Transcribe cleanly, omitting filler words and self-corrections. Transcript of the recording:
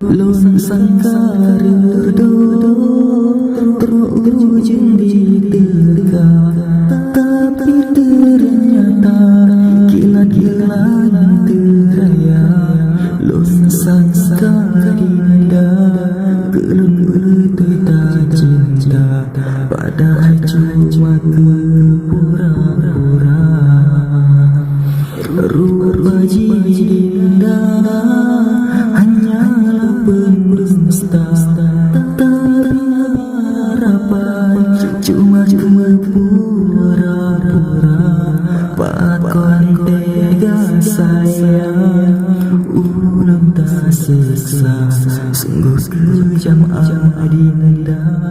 Lun sangka redodo terujung diteka, tapi ternyata kilat-kilat teraya. Lun sangka dinda gelung-gelung tak cinta, padahal cuma pura-pura. Rupa dinda hanyalah pendusta, tapi harapan cuma pura-pura. Pakon tega sayang, ulang tak siksa, sungguh kejam adinda.